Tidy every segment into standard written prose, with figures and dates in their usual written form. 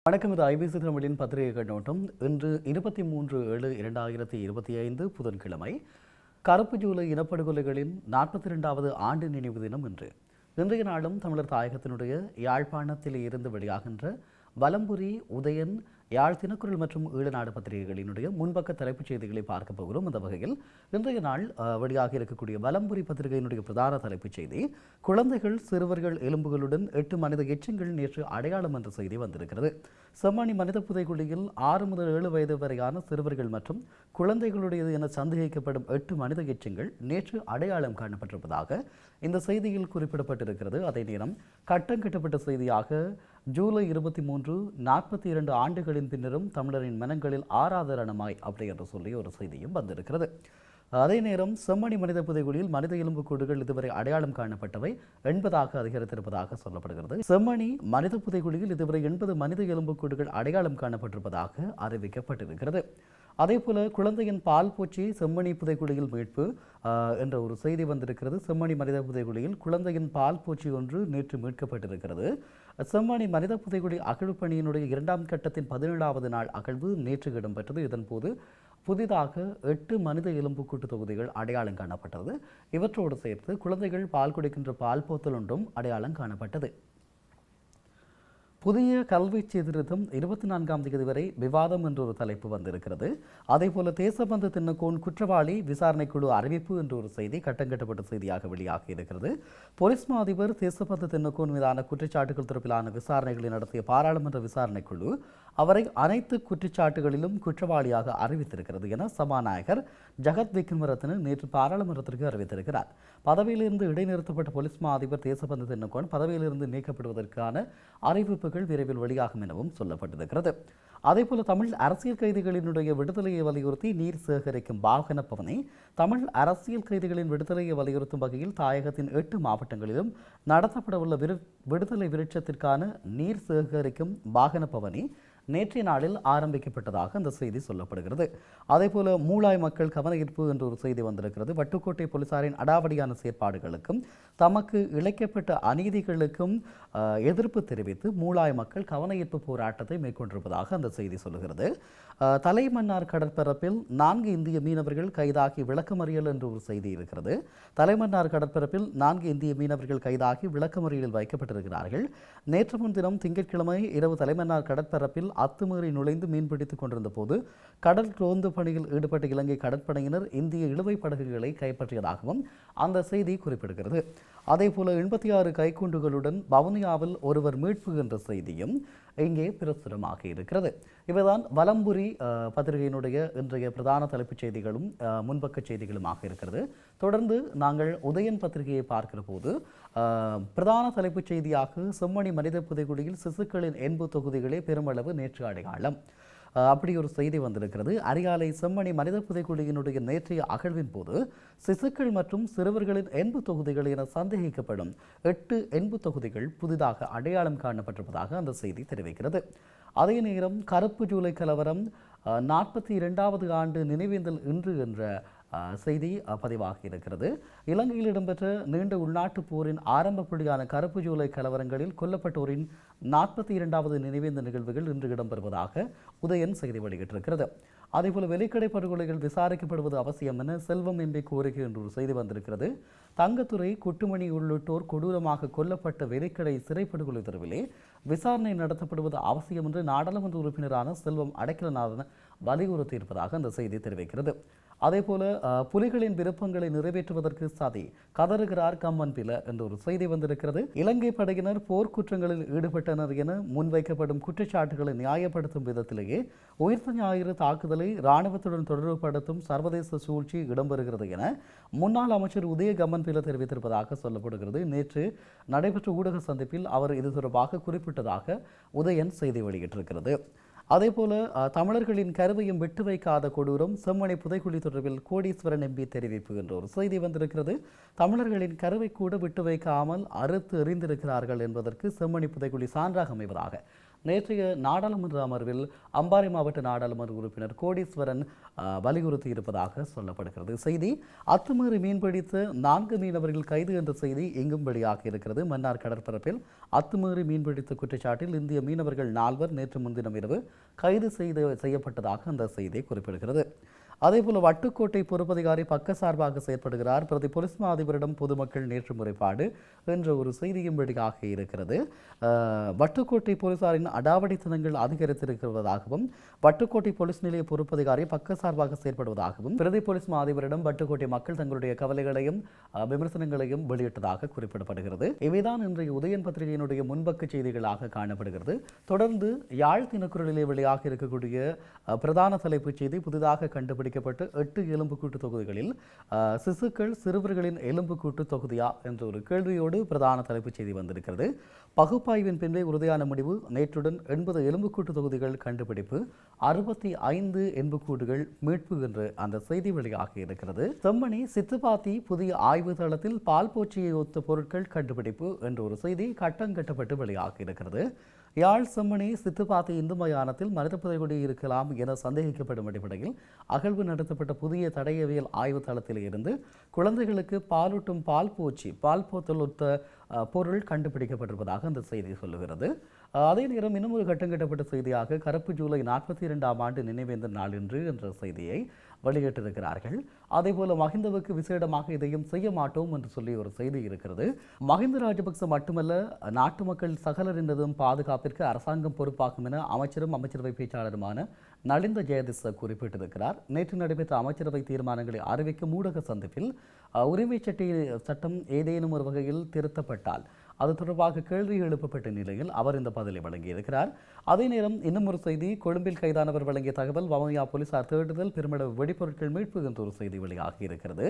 வணக்கம். இது ஐபிசி தமிழின் பத்திரிகை கண்ணோட்டம். இன்று 23/7/2025 புதன்கிழமை. கருப்பு ஜூலை இனப்படுகொலைகளின் 42வது ஆண்டு நினைவு தினம் இன்று. இன்றைய நாளும் தமிழர் தாயகத்தினுடைய யாழ்ப்பாணத்தில் இருந்து வெளியாகின்ற வலம்புரி, உதயன், யாழ் தினக்குரல் மற்றும் ஈழநாடு பத்திரிகைகளினுடைய முன்பக்க தலைப்புச் செய்திகளை பார்க்க போகிறோம். அந்த வகையில் இன்றைய நாள் வெளியாக இருக்கக்கூடிய வலம்புரி பத்திரிகையினுடைய பிரதான தலைப்புச் செய்தி, குழந்தைகள் சிறுவர்கள் எலும்புகளுடன் 8 மனித எச்சங்கள் நேற்று அடையாளம் என்ற செய்தி வந்திருக்கிறது. செம்மணி மனித புதைகுழியில் 6 முதல் 7 வயது வரையான சிறுவர்கள் மற்றும் குழந்தைகளுடையது என சந்தேகிக்கப்படும் 8 மனித எச்சங்கள் நேற்று அடையாளம் காணப்பட்டிருப்பதாக இந்த செய்தியில் குறிப்பிடப்பட்டிருக்கிறது. அதே நேரம் கட்டம் கட்டப்பட்ட செய்தியாக ஜூலை 23 42 ஆண்டுகளின் பின்னரும் தமிழரின் மனங்களில் ஆராதரணமாய் அப்படி என்று சொல்லி ஒரு செய்தியும் வந்திருக்கிறது. அதே நேரம் செம்மணி மனித புதைகுழியில் மனித எலும்புக்கூடுகள் இதுவரை அடையாளம் காணப்பட்டவை 80 அதிகரித்திருப்பதாக சொல்லப்படுகிறது. செம்மணி மனித புதைகுழியில் இதுவரை 80 மனித எலும்புக்கூடுகள் அடையாளம் காணப்பட்டிருப்பதாக அறிவிக்கப்பட்டிருக்கிறது. அதேபோல குழந்தையின் பால் பூச்சி செம்மணி புதைகுழியில் மீட்பு என்ற ஒரு செய்தி வந்திருக்கிறது. செம்மணி மனித புதைகுழியில் குழந்தையின் பால் பூச்சி ஒன்று நேற்று மீட்கப்பட்டிருக்கிறது. செம்மணி மனித புதைகுழி அகழ்வு பணியினுடைய 2ஆம் கட்டத்தின் 17வது நாள் அகழ்வு நேற்று இடம்பெற்றது. இதன்போது புதிதாக 8 மனித எலும்புக்கூட்டு தொகுதிகள் அடையாளம் காணப்பட்டது. இவற்றோடு சேர்த்து குழந்தைகள் பால் குடிக்கின்ற பால் போத்தல் ஒன்றும் அடையாளம் காணப்பட்டது. புதிய கல்வி சீர்திருத்தம் 24ஆம் தேதி வரை விவாதம் என்ற ஒரு தலைப்பு வந்திருக்கிறது. அதேபோல தேசபந்து தின்னக்கோன் குற்றவாளி விசாரணைக்குழு அறிவிப்பு என்ற ஒரு செய்தி கட்டங்கட்டப்பட்ட செய்தியாக வெளியாகி இருக்கிறது. போலீஸ் மா அதிபர் தேசபந்து தின்னக்கோன் மீதான குற்றச்சாட்டுகள் தொடர்பிலான விசாரணைகளை நடத்திய பாராளுமன்ற விசாரணைக்குழு அவரை அனைத்து குற்றச்சாட்டுகளிலும் குற்றவாளியாக அறிவித்திருக்கிறது என சபாநாயகர் ஜகத் விக்ரமரத்ன நேற்று பாராளுமன்றத்திற்கு அறிவித்திருக்கிறார். பதவியிலிருந்து இடைநிறுத்தப்பட்ட போலீஸ் மா அதிபர் தேசபந்து தின்னக்கோன் பதவியிலிருந்து நீக்கப்படுவதற்கான அறிவிப்புகள் விரைவில் வெளியாகும் எனவும் சொல்லப்பட்டிருக்கிறது. அதேபோல தமிழ் அரசியல் கைதிகளினுடைய விடுதலையை வலியுறுத்தி நீர் சேகரிக்கும் வாகன பவனி. தமிழ் அரசியல் கைதிகளின் விடுதலையை வலியுறுத்தும் வகையில் தாயகத்தின் 8 மாவட்டங்களிலும் நடத்தப்படவுள்ள விடுதலை விருட்சத்திற்கான நீர் சேகரிக்கும் வாகன பவனி நேற்றைய நாளில் ஆரம்பிக்கப்பட்டதாக அந்த செய்தி சொல்லப்படுகிறது. அதேபோல மூளாய் மக்கள் கவன ஈர்ப்பு என்ற ஒரு செய்தி வந்திருக்கிறது. வட்டுக்கோட்டை போலீசாரின் அடாவடியான செயற்பாடுகளுக்கும் தமக்கு இழைக்கப்பட்ட அநீதிகளுக்கும் எதிர்ப்பு தெரிவித்து மூளாய் மக்கள் கவன ஈர்ப்பு போராட்டத்தை மேற்கொண்டிருப்பதாக அந்த செய்தி சொல்லுகிறது. தலைமன்னார் கடற்பரப்பில் 4 இந்திய மீனவர்கள் கைதாகி விளக்கமறியல் என்ற ஒரு செய்தி இருக்கிறது. தலைமன்னார் கடற்பரப்பில் 4 இந்திய மீனவர்கள் கைதாகி விளக்கமறியலில் வைக்கப்பட்டிருக்கிறார்கள். நேற்று முன்தினம் திங்கட்கிழமை இரவு தலைமன்னார் கடற்பரப்பில் அத்துமீறி நுழைந்து மீன்பிடித்துக் கொண்டிருந்த போது கடல் ரோந்து பணியில் ஈடுபட்ட இலங்கை கடற்படையினர் இந்திய இழுவை படகுகளை கைப்பற்றியதாகவும் அந்த செய்தி குறிப்பிடுகிறது. அதேபோல 86 கைக்குண்டுகளுடன் வவுனியாவில் ஒருவர் மீட்பு என்ற செய்தியும் இங்கே பிரசுரமாக இருக்கிறது. இவைதான் வலம்புரி பத்திரிகையினுடைய இன்றைய பிரதான தலைப்புச் செய்திகளும் முன்பக்க செய்திகளுமாக இருக்கிறது. தொடர்ந்து நாங்கள் உதயன் பத்திரிகையை பார்க்கிற போது பிரதான தலைப்புச் செய்தியாக செம்மணி மனித புதைகுழியில் சிசுக்களின் எண்பு தொகுதிகளே பெருமளவு நேற்று அடையாளம் அப்படி ஒரு செய்தி வந்திருக்கிறது. அரியாலை செம்மணி மனித புதைகுழியினுடைய நேற்றைய அகழ்வின் போது சிசுக்கள் மற்றும் சிறுவர்களின் எண்பு தொகுதிகள் என சந்தேகிக்கப்படும் 8 எண்பு தொகுதிகள் புதிதாக அடையாளம் காணப்பட்டிருப்பதாக அந்த செய்தி தெரிவிக்கிறது. அதே நேரம் கருப்பு ஜூலை கலவரம் 42வது ஆண்டு நினைவேந்தல் இன்று என்ற செய்தி பதிவாக இருக்கிறது. இலங்கையில் இடம்பெற்ற நீண்ட உள்நாட்டு போரின் ஆரம்ப புள்ளியான கருப்பு ஜூலை கலவரங்களில் கொல்லப்பட்டோரின் 42வது நினைவேந்த நிகழ்வுகள் இன்று இடம்பெறுவதாக உதயன் செய்தி வெளியிட்டிருக்கிறது. அதேபோல வெளிக்கடை படுகொலைகள் விசாரிக்கப்படுவது அவசியம் என செல்வம் எம்பி கோரிக்கை என்று ஒரு செய்தி வந்திருக்கிறது. தங்கத்துறை, குட்டுமணி உள்ளிட்டோர் கொடூரமாக கொல்லப்பட்ட வெளிக்கடை சிறைப்படுகொலை தொடர்பிலே விசாரணை நடத்தப்படுவது அவசியம் என்று நாடாளுமன்ற உறுப்பினரான செல்வம் அடைக்கலநாதன் வலியுறுத்தியிருப்பதாக அந்த செய்தி தெரிவிக்கிறது. அதேபோல புலிகளின் விருப்பங்களை நிறைவேற்றுவதற்கு சதி கதறுகிறார் கம்மன் பில என்ற ஒரு செய்தி வந்திருக்கிறது. இலங்கை படையினர் போர்க்குற்றங்களில் ஈடுபட்டனர் என முன்வைக்கப்படும் குற்றச்சாட்டுகளை நியாயப்படுத்தும் விதத்திலேயே உயிர்த்த ஞாயிறு தாக்குதலை இராணுவத்துடன் தொடர்புபடுத்தும் சர்வதேச சூழ்ச்சி இடம்பெறுகிறது என முன்னாள் அமைச்சர் உதய கம்மன் பில தெரிவித்திருப்பதாக சொல்லப்படுகிறது. நேற்று நடைபெற்ற ஊடக சந்திப்பில் அவர் இது தொடர்பாக குறிப்பிட்டதாக உதயன் செய்தி வெளியிட்டிருக்கிறது. அதேபோல தமிழர்களின் கருவையும் விட்டு வைக்காத கொடூரம் செம்மணி புதைகுழி தொடர்பில் கோடீஸ்வரன் எம்பி தெரிவிப்பு என்ற ஒரு செய்தி வந்திருக்கிறது. தமிழர்களின் கருவை கூட விட்டு வைக்காமல் அறுத்து எறிந்திருக்கிறார்கள் என்பதற்கு செம்மணி புதைகுழி சான்றாக அமைவதாக நேற்றைய நாடாளுமன்ற அமர்வில் அம்பாறை மாவட்ட நாடாளுமன்ற உறுப்பினர் கோடீஸ்வரன் வலியுறுத்தி இருப்பதாக சொல்லப்படுகிறது. செய்தி அத்துமீறி மீன்பிடித்து 4 மீனவர்கள் கைது என்ற செய்தி எங்கும் வெளியாகி இருக்கிறது. மன்னார் கடற்பரப்பில் அத்துமீறி மீன்பிடித்த குற்றச்சாட்டில் இந்திய மீனவர்கள் 4 நேற்று முன்தினம் இரவு கைது செய்யப்பட்டதாக அந்த செய்தி குறிப்பிடுகிறது. அதேபோல வட்டுக்கோட்டை பொறுப்பதிகாரி பக்கசார்பாக செயற்படுகிறார், பிரதி போலீஸ் மா அதிபரிடம் பொதுமக்கள் நேற்று முறைப்பாடு என்ற ஒரு செய்தியும் வெளியாக இருக்கிறது. வட்டுக்கோட்டை போலீசாரின் அடாவடித்தனங்கள் அதிகரித்திருக்கிறதாகவும் வட்டுக்கோட்டை போலீஸ் நிலைய பொறுப்பதிகாரி பக்கசார்பாக செயற்படுவதாகவும் பிரதி போலீஸ் மா அதிபரிடம் வட்டுக்கோட்டை மக்கள் தங்களுடைய கவலைகளையும் விமர்சனங்களையும் வெளியிட்டதாக குறிப்பிடப்படுகிறது. இவைதான் இன்றைய உதயன் பத்திரிகையினுடைய முன்பக்க செய்திகளாக காணப்படுகிறது. தொடர்ந்து யாழ் தினக்குரலிலே வெளியாக இருக்கக்கூடிய பிரதான தலைப்புச் செய்தி புதிதாக கண்டுபிடிக்கப்பட்டு 8 எலும்புக்கூட்டு தொகுதிகளில் சிசுக்கள் சிறுவர்களின் எலும்புக்கூட்டு தொகுதியா என்ற ஒரு கேள்வியோடு பிரதான தலைப்புச் செய்தி வந்திருக்கிறது. பகுப்பாய்வின் பின்பே உறுதியான முடிவு. நேற்றுடன் 80 எலும்புக்கூட்டு தொகுதிகள் கண்டுபிடிப்பு, 65 எலும்புக்கூடுகள் மீட்பு என்று அந்த செய்தி வெளியாக இருக்கிறது. செம்மணி சித்துப்பாத்தி புதிய ஆய்வு தளத்தில் பால் போச்சியை ஒத்த பொருட்கள் கண்டுபிடிப்பு என்ற ஒரு செய்தி கட்டங்கட்டப்பட்டு வெளியாக இருக்கிறது. யாழ் செம்மணி சித்துப்பாத்தி இந்து மயானத்தில் மனித புதைகுடி இருக்கலாம் என சந்தேகிக்கப்படும் அடிப்படையில் அகழ்வு நடத்தப்பட்ட புதிய தடயவியல் ஆய்வு தளத்தில் இருந்து குழந்தைகளுக்கு பாலூட்டும் பால் போத்தல் ஒத்த பொருள் கண்டுபிடிக்கப்பட்டிருப்பதாக அந்த செய்தி சொல்லுகிறது. அதே நேரம் இன்னும் ஒரு கட்டங்கட்டப்பட்ட செய்தியாக கருப்பு ஜூலை 42ஆம் ஆண்டு நினைவேந்தல் நாள் இன்று என்ற செய்தியை வெளியிட்டிருக்கிறார்கள். அதேபோல மஹிந்தவுக்கு விசேடமாக இதையும் செய்ய மாட்டோம் என்று சொல்லி ஒரு செய்தி இருக்கிறது. மஹிந்த ராஜபக்ச மட்டுமல்ல, நாட்டு மக்கள் சகலரினதும் பாதுகாப்பிற்கு அரசாங்கம் பொறுப்பாகும் என அமைச்சரும் அமைச்சரவை பேச்சாளருமான நலிந்த ஜெயதிச குறிப்பிட்டிருக்கிறார். நேற்று நடைபெற்ற அமைச்சரவை தீர்மானங்களை அறிவிக்கும் ஊடக சந்திப்பில் உரிமை சட்டம் ஏதேனும் ஒரு வகையில் திருத்தப்பட்டால் அது தொடர்பாக கேள்வி எழுப்பப்பட்ட நிலையில் அவர் இந்த பதிலை வழங்கியிருக்கிறார். அதே நேரம் இன்னும் ஒரு செய்தி, கொழும்பில் கைதானவர் வழங்கிய தகவல், வவுனியா போலீசார் தேடுதல், பெருமளவு வெடிப்பொருட்கள் மீட்பு என்ற ஒரு செய்தி வெளியாகி இருக்கிறது.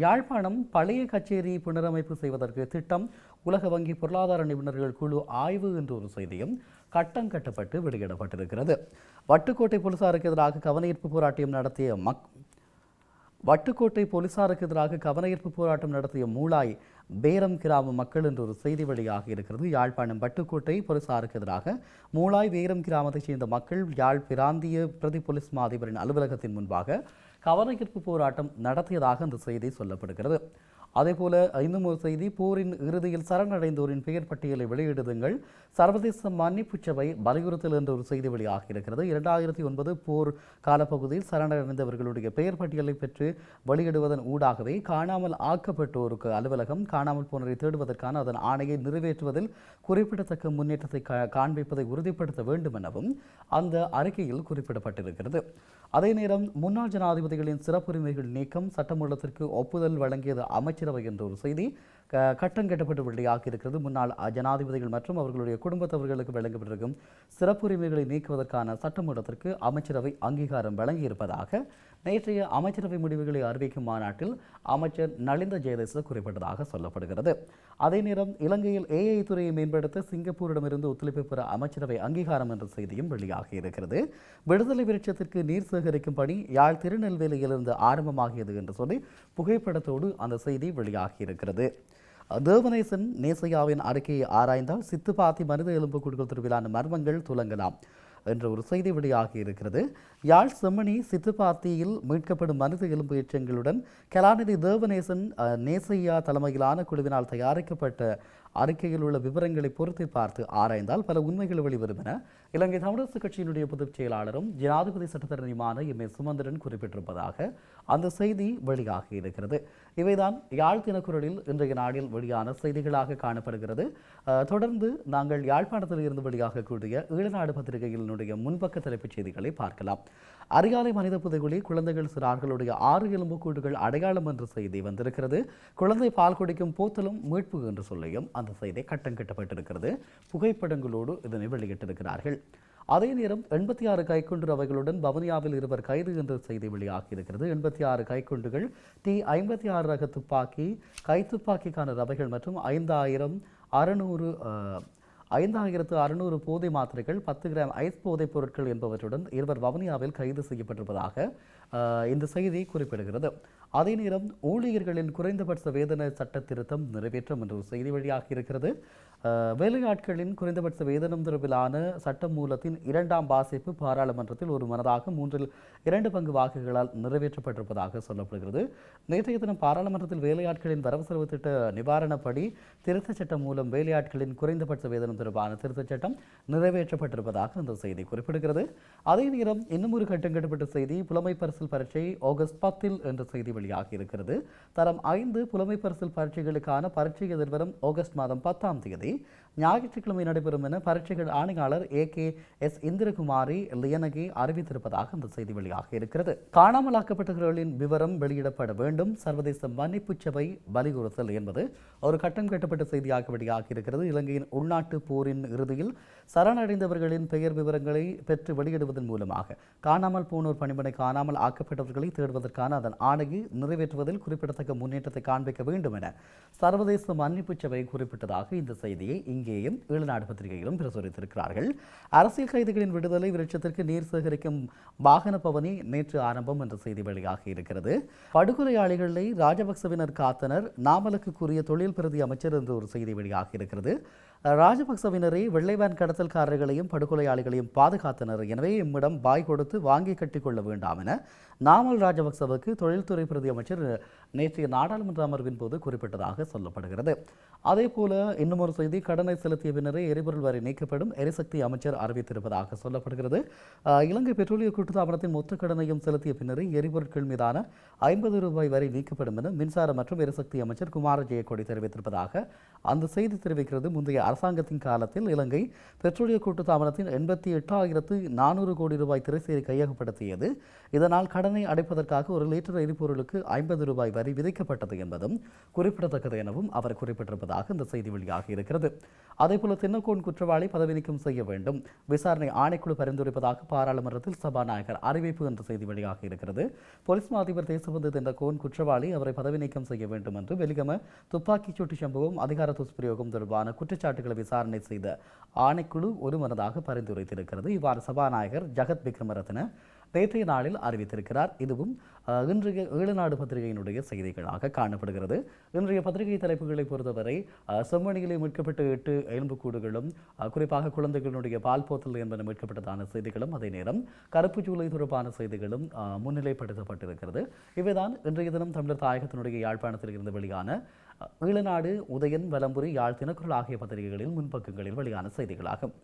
யாழ்ப்பாணம் பழைய கச்சேரி புனரமைப்பு செய்வதற்கு திட்டம், உலக வங்கி பொருளாதார நிபுணர்கள் குழு ஆய்வு என்ற ஒரு செய்தியும் கட்டம் கட்டப்பட்டு வெளியிடப்பட்டிருக்கிறது. வட்டுக்கோட்டை போலீசாருக்கு எதிராக கவனஈர்ப்பு போராட்டம் நடத்திய மூளாய் பேரம் கிராம மக்கள் என்ற ஒரு செய்தி வெளியாக இருக்கிறது. யாழ்ப்பாணம் வட்டுக்கோட்டை போலீசாருக்கு எதிராக மூளாய் வேரம் கிராமத்தைச் சேர்ந்த மக்கள் யாழ் பிராந்திய பிரதி போலீஸ் மா அதிபரின் அலுவலகத்தின் முன்பாக கவனஈர்ப்பு போராட்டம் நடத்தியதாக அந்த செய்தி சொல்லப்படுகிறது. அதேபோல இன்னும் ஒரு செய்தி, போரின் இறுதியில் சரணடைந்தோரின் பெயர் பட்டியலை வெளியிடுங்கள், சர்வதேச மன்னிப்பு சபை வலியுறுத்தல் என்ற ஒரு செய்தி வெளியாக இருக்கிறது. 2009 போர் காலப்பகுதியில் சரணடைந்தவர்களுடைய பெயர் பட்டியலை பெற்று வெளியிடுவதன் ஊடாகவே காணாமல் ஆக்கப்பட்டோருக்கு அலுவலகம் காணாமல் போனரை தேடுவதற்கான அதன் ஆணையை நிறைவேற்றுவதில் குறிப்பிடத்தக்க முன்னேற்றத்தை காண்பிப்பதை உறுதிப்படுத்த வேண்டும் எனவும் அந்த அறிக்கையில் குறிப்பிடப்பட்டிருக்கிறது. அதே நேரம் முன்னாள் ஜனாதிபதிகளின் சிறப்புரிமைகள் நீக்கம் சட்டமூலத்திற்கு ஒப்புதல் வழங்கியது அமைச்சரவை என்ற ஒரு செய்தி கட்டம் கட்டப்பட்டு வெளியாக இருக்கிறது. முன்னாள் ஜனாதிபதிகள் மற்றும் அவர்களுடைய குடும்பத்தவர்களுக்கு வழங்கப்பட்டிருக்கும் சிறப்புரிமைகளை நீக்குவதற்கான சட்டமூலத்திற்கு அமைச்சரவை அங்கீகாரம் வழங்கியிருப்பதாக நேற்றைய அமைச்சரவை முடிவுகளை அறிவிக்கும் மாநாட்டில் அமைச்சர் நலிந்த ஜெயதிச குறிப்பிட்டதாக சொல்லப்படுகிறது. அதே நேரம் இலங்கையில் AI துறையை மேம்படுத்த சிங்கப்பூரிடமிருந்து ஒத்துழைப்பு பெற அமைச்சரவை அங்கீகாரம் என்ற செய்தியும் வெளியாகி இருக்கிறது. விடுதலை விருட்சத்திற்கு நீர் சேகரிக்கும் பணி யாழ் திருநெல்வேலியிலிருந்து ஆரம்பமாகியது என்று சொல்லி புகைப்படத்தோடு அந்த செய்தி வெளியாகி இருக்கிறது. தேவநேசன் நேசையாவின் அறிக்கையை ஆராய்ந்தால் சித்துப்பாத்தி மனித எலும்புக்கூடுகள் திருவிழான மர்மங்கள் துலங்கலாம் என்ற ஒரு செய்தி வெளியாகி இருக்கிறது. யாழ் செம்மணி சித்துப்பாத்தியில் மீட்கப்படும் மனித எலும்பு எச்சங்களுடன் கலாநிதி தேவநேசன் நேசையா தலைமையிலான குழுவினால் தயாரிக்கப்பட்ட அறிக்கையில் உள்ள விவரங்களை பொறுத்து பார்த்து ஆராய்ந்தால் பல உண்மைகள் வெளிவரும் என இலங்கை தமிழரசு கட்சியினுடைய பொதுச் செயலாளரும் ஜனாதிபதி சட்டத்தரணியுமான M.A. சுமந்திரன் குறிப்பிட்டிருப்பதாக அந்த செய்தி வெளியாகி இருக்கிறது. இவைதான் யாழ் தினக்குரலில் இன்றைய நாளில் வெளியான செய்திகளாக காணப்படுகிறது. தொடர்ந்து நாங்கள் யாழ்ப்பாணத்தில் இருந்து வெளியாகக்கூடிய ஈழநாடு பத்திரிகையினுடைய முன்பக்க தலைப்புச் செய்திகளை பார்க்கலாம். அரியாலை மனித புதைகுழி, குழந்தைகள் சிறார்களுடைய 6 எலும்புக்கூடுகள் அடையாளம் என்ற செய்தி வந்திருக்கிறது. குழந்தை பால் குடிக்கும் போத்தலும் மீட்பு என்று சொல்லியும் அந்த செய்தி கட்டம் கட்டப்பட்டிருக்கிறது. புகைப்படங்களோடு இதனை வெளியிட்டிருக்கிறார்கள். அதே நேரம் 86 கைக்குண்டு ரவைகளுடன் வவுனியாவில் 2 கைது என்ற செய்தி வெளியாகி இருக்கிறது. 86 கைக்குண்டுகள், T56 ரக துப்பாக்கி, கைத்துப்பாக்கிக்கான ரவைகள் மற்றும் 5600 போதை மாத்திரைகள், 10 கிராம் ஐஸ் போதைப் பொருட்கள் என்பவற்றுடன் 2 வவுனியாவில் கைது செய்யப்பட்டிருப்பதாக இந்த செய்தி குறிப்பிடுகிறது. அதே நேரம் ஊழியர்களின் குறைந்தபட்ச வேதன சட்ட திருத்தம் நிறைவேற்றம் என்ற ஒரு செய்தி வெளியாகி இருக்கிறது. வேலையாட்களின் குறைந்தபட்ச வேதனம் தொடர்பிலான சட்ட மூலத்தின் இரண்டாம் வாசிப்பு பாராளுமன்றத்தில் ஒரு மனதாக 2 பங்கு வாக்குகளால் நிறைவேற்றப்பட்டிருப்பதாக சொல்லப்படுகிறது. நேற்றைய தினம் பாராளுமன்றத்தில் வேலையாட்களின் வரவு செலவு திட்ட நிவாரணப்படி திருத்தச் சட்டம் மூலம் வேலையாட்களின் குறைந்தபட்ச வேதனம் தொடர்பான திருத்தச் சட்டம் நிறைவேற்றப்பட்டிருப்பதாக அந்த செய்தி குறிப்பிடுகிறது. அதே நேரம் இன்னும் ஒரு கட்டங்கட்டப்பட்ட செய்தி, புலமை பரிசில் பரீட்சை ஆகஸ்ட் 10 என்ற செய்தி வெளியாகி இருக்கிறது. தரம் 5 புலமை பரிசில் பரீட்சைகளுக்கான பரீட்சை எதிர்வரும் ஆகஸ்ட் மாதம் 10ஆம் தேதி ஞாயிற்றுக்கிழமை நடைபெறும் என பரீட்சைகள் ஆணையாளர் AK.S. இந்திரகுமாரி லியனகி அறிவித்திருப்பதாக அந்த செய்தி வெளியாக இருக்கிறது. காணாமலாக்கப்பட்டவர்களின் விவரம் வெளியிடப்பட வேண்டும், சர்வதேச மன்னிப்பு சபை வலியுறுத்தல் என்பது ஒரு கட்டம் கட்டப்பட்ட செய்தியாக வெளியாகி இருக்கிறது. இலங்கையின் உள்நாட்டு போரின் இறுதியில் சரணடைந்தவர்களின் பெயர் விவரங்களை பெற்று வெளியிடுவதன் மூலமாக காணாமல் போனோர் பணிமனை காணாமல் ஆக்கப்பட்டவர்களை தேடுவதற்கான அதன் ஆணையை நிறைவேற்றுவதில் குறிப்பிடத்தக்க முன்னேற்றத்தை காண்பிக்க வேண்டும் என சர்வதேச மன்னிப்பு சபை குறிப்பிட்டதாக இந்த செய்தியை இங்கேயும் ஈழநாடு பத்திரிகையிலும் பிரசுரித்திருக்கிறார்கள். அரசியல் கைதிகளின் விடுதலை விருட்சத்திற்கு நீர் சேகரிக்கும் வாகன பவனி நேற்று ஆரம்பம் என்ற செய்தி வெளியாகி இருக்கிறது. படுகொலையாளிகளை ராஜபக்சவினர் காத்தனர், நாமலுக்குரிய தொழில் பிரதி அமைச்சர் என்று ஒரு செய்தி வெளியாகி இருக்கிறது. ராஜபக்சவினரை வெள்ளைவான் கடத்தல்காரர்களையும் படுகொலையாளிகளையும் பாதுகாத்தனர், எனவே இம்மிடம் பாய் கொடுத்து வாங்கி கட்டிக்கொள்ள வேண்டாம் என நாமல் ராஜபக்சவுக்கு தொழில்துறை பிரதி அமைச்சர் நேற்றைய நாடாளுமன்ற அமர்வின் போது குறிப்பிட்டதாக சொல்லப்படுகிறது. அதேபோல இன்னும் ஒரு செய்தி, கடனை செலுத்திய பின்னரே எரிபொருள் வரி நீக்கப்படும், எரிசக்தி அமைச்சர் அறிவித்திருப்பதாக சொல்லப்படுகிறது. இலங்கை பெட்ரோலிய கூட்டுத்தாபனத்தின் மொத்த கடனையும் செலுத்திய பின்னரே எரிபொருட்கள் மீதான ₹50 வரி நீக்கப்படும் என மின்சார மற்றும் எரிசக்தி அமைச்சர் குமார ஜெயக்கொடி தெரிவித்திருப்பதாக அந்த செய்தி தெரிவிக்கிறது. முந்தைய அரசாங்கத்தின் காலத்தில் இலங்கை பெட்ரோலிய கூட்டுத்தாபனத்தின் ₹88,400 கோடி திரைசேரி கையகப்படுத்தியது. இதனால் கடனை அடைப்பதற்காக 1 லிட்டர் எரிபொருளுக்கு ₹50 வரி விதிக்கப்பட்டது என்பதும் குறிப்பிடத்தக்கது எனவும் அவர் குறிப்பிட்டிருப்பதாக இந்த செய்தி வெளியாகி இருக்கிறது. அதேபோல தென்னக்கோன் குற்றவாளி பதவி நீக்கம் செய்ய வேண்டும், விசாரணை ஆணைக்குழு பரிந்துரைப்பதாக பாராளுமன்றத்தில் சபாநாயகர் அறிவிப்பு என்ற செய்தி வெளியாகி இருக்கிறது. போலீஸ் மா அதிபர் தேசபந்து தென்னக்கோன் குற்றவாளி, அவரை பதவி நீக்கம் செய்ய வேண்டும் என்று வெலிகம துப்பாக்கிச் சூட்டு சம்பவம் அதிகார துஷ்பிரயோகம் தொடர்பான குற்றச்சாட்டுகளை விசாரணை செய்த ஆணைக்குழு ஒருமனதாக பரிந்துரைத்திருக்கிறது. இவ்வாறு சபாநாயகர் ஜகத் விக்ரமரத்ன நேற்றைய நாளில் அறிவித்திருக்கிறார். இதுவும் இன்றைய ஈழநாடு பத்திரிகையினுடைய செய்திகளாக காணப்படுகிறது. இன்றைய பத்திரிகை தலைப்புகளை பொறுத்தவரை செம்மணியிலே மீட்கப்பட்ட 8 எலும்புக்கூடுகளும், குறிப்பாக குழந்தைகளுடைய பால் போத்தல் என்பன மீட்கப்பட்டதான செய்திகளும், அதே நேரம் கருப்பு ஜூலை தொடர்பான செய்திகளும் முன்னிலைப்படுத்தப்பட்டிருக்கிறது. இவைதான் இன்றைய தினம் தமிழர் தாயகத்தினுடைய யாழ்ப்பாணத்தில் இருந்து வெளியான ஈழநாடு, உதயன், வலம்புரி, யாழ் தினக்குரல் ஆகிய பத்திரிகைகளில் முன்பக்கங்களில் வெளியான செய்திகளாகும்.